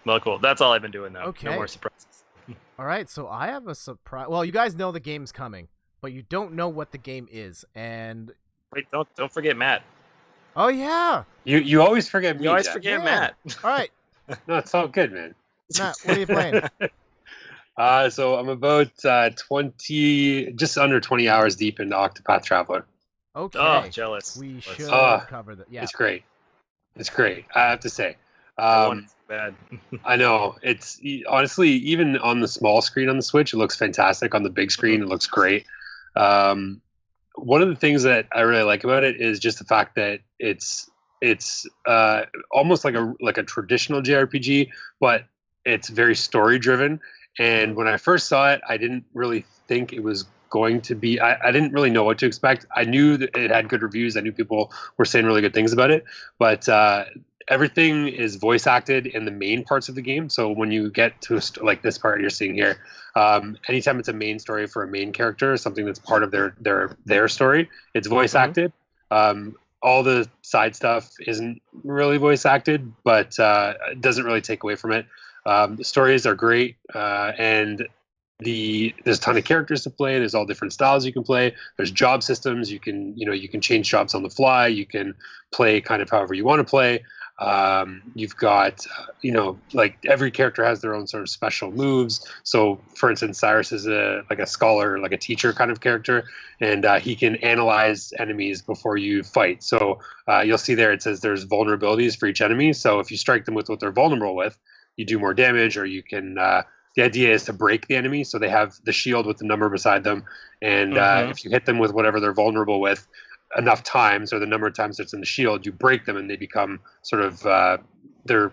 Well, cool. That's all I've been doing though. No more Okay. surprises. All right. So I have a surprise. Well, you guys know the game's coming, but you don't know what the game is. And Wait, don't forget Matt. oh yeah, You always forget You me, always Jeff. forget man. Matt. All right, No, it's all good, man. Matt. What are you playing? So I'm about 20, just under 20 hours deep into Octopath Traveler. Oh, Okay. jealous. We Jealous. should cover that. Yeah. It's great. It's great. I have to say. I want it so bad. I know it's honestly, even on the small screen on the Switch, it looks fantastic. On the big screen, it looks great. Um, One of the things that I really like about it is just the fact that it's almost like a traditional JRPG, but it's very story driven. And when I first saw it, I didn't really think it was going to be. I didn't really know what to expect. I knew that it had good reviews. I knew people were saying really good things about it, but everything is voice acted in the main parts of the game. So when you get to like this part you're seeing here, anytime it's a main story for a main character, something that's part of their story, it's voice acted. All the side stuff isn't really voice acted, but it doesn't really take away from it. The stories are great, and there's a ton of characters to play. There's all different styles you can play. There's job systems. You can change jobs on the fly. You can play kind of however you want to play. You've got like every character has their own sort of special moves. So for instance, Cyrus is like a scholar, like a teacher kind of character, and he can analyze enemies before you fight. So you'll see there it says there's vulnerabilities for each enemy. So if you strike them with what they're vulnerable with, you do more damage, or you can the idea is to break the enemy. So they have the shield with the number beside them, and if you hit them with whatever they're vulnerable with enough times, or the number of times it's in the shield, you break them and they become sort of they're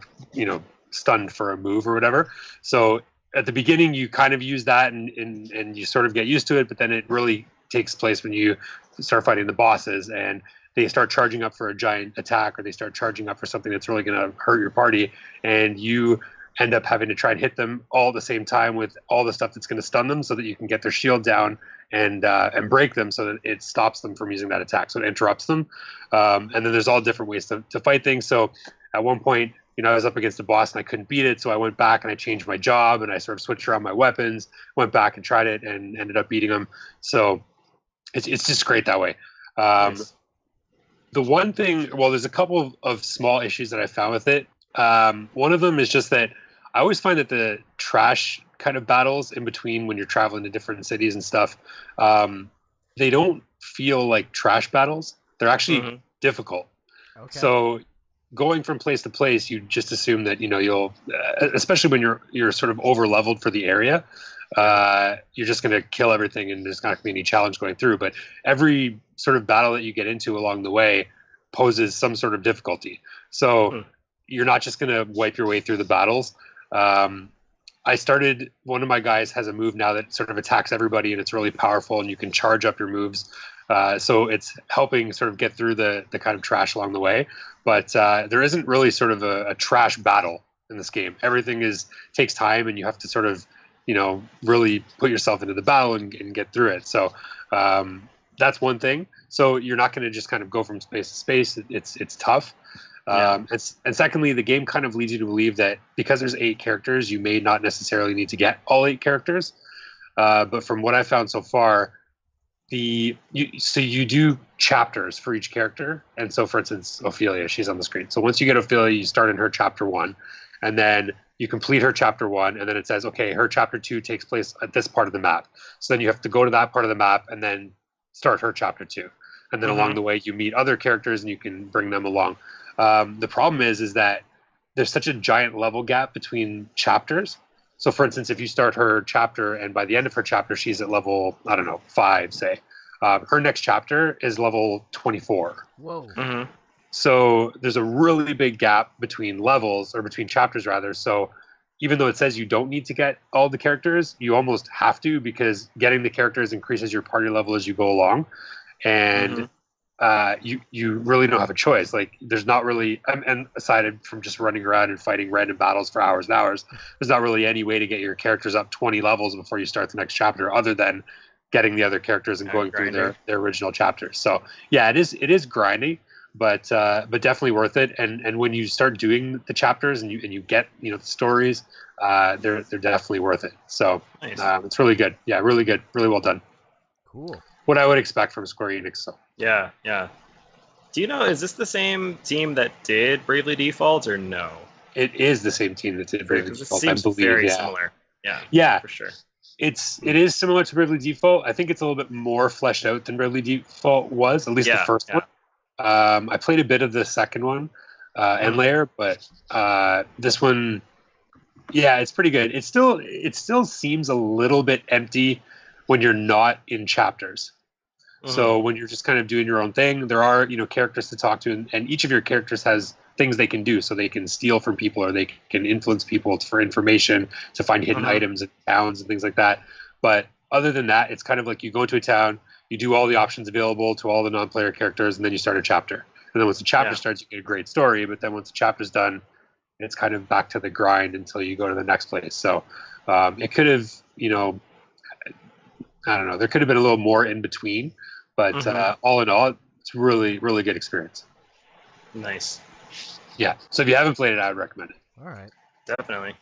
stunned for a move or whatever. So at the beginning you kind of use that, and you sort of get used to it, but then it really takes place when you start fighting the bosses and they start charging up for a giant attack, or they start charging up for something that's really going to hurt your party, and you end up having to try and hit them all at the same time with all the stuff that's going to stun them, so that you can get their shield down and break them, so that it stops them from using that attack, so it interrupts them. And then there's all different ways to fight things. So at one point, I was up against a boss and I couldn't beat it, so I went back and I changed my job and I sort of switched around my weapons, went back and tried it and ended up beating him. So it's just great that way. Nice. The one thing, well, there's a couple of small issues that I found with it. One of them is just that I always find that the trash kind of battles in between, when you're traveling to different cities and stuff, they don't feel like trash battles. They're actually difficult. Okay. So going from place to place, you just assume that you'll, especially when you're sort of over leveled for the area, you're just going to kill everything and there's not going to be any challenge going through. But every sort of battle that you get into along the way poses some sort of difficulty. So you're not just going to wipe your way through the battles. One of my guys has a move now that sort of attacks everybody, and it's really powerful, and you can charge up your moves. So it's helping sort of get through the kind of trash along the way. But there isn't really sort of a trash battle in this game. Everything takes time, and you have to sort of, really put yourself into the battle and get through it. So that's one thing. So you're not going to just kind of go from space to space. It's tough. And secondly, the game kind of leads you to believe that because there's 8 characters, you may not necessarily need to get all 8 characters. But from what I found so far, you do chapters for each character. And so, for instance, Ophelia, she's on the screen. So once you get Ophelia, you start in her chapter 1, and then you complete her chapter 1, and then it says, okay, her chapter 2 takes place at this part of the map. So then you have to go to that part of the map and then start her chapter 2. And then along the way, you meet other characters and you can bring them along. The problem is that there's such a giant level gap between chapters. So for instance, if you start her chapter and by the end of her chapter, she's at level, I don't know, 5, say, her next chapter is level 24. Whoa. So there's a really big gap between levels, or between chapters rather. So even though it says you don't need to get all the characters, you almost have to, because getting the characters increases your party level as you go along. And you really don't have a choice. Like, there's not really, and aside from just running around and fighting random battles for hours and hours, there's not really any way to get your characters up 20 levels before you start the next chapter, other than getting the other characters and going through their original chapters. So yeah, it is grindy, but definitely worth it. And when you start doing the chapters and you get the stories, they're definitely worth it. So Nice. it's really good. Yeah, really good, really well done. Cool. What I would expect from Square Enix. So Yeah. Do you know, is this the same team that did Bravely Default or no? it is the same team that did Bravely Default. I believe. Very similar. Yeah, for sure. It is similar to Bravely Default. I think it's a little bit more fleshed out than Bravely Default was, at least the first one. I played a bit of the second one, End Layer, but this one, yeah, it's pretty good. It still seems a little bit empty when you're not in chapters. So when you're just kind of doing your own thing, there are characters to talk to, and each of your characters has things they can do. So they can steal from people, or they can influence people for information, to find hidden items in towns and things like that. But other than that, it's kind of like you go into a town, you do all the options available to all the non-player characters, and then you start a chapter. And then once the chapter starts, you get a great story. But then once the chapter's done, it's kind of back to the grind until you go to the next place. So it could have, I don't know, there could have been a little more in between. But all in all, it's really, really good experience. Nice. Yeah. So if you haven't played it, I would recommend it. All right. Definitely.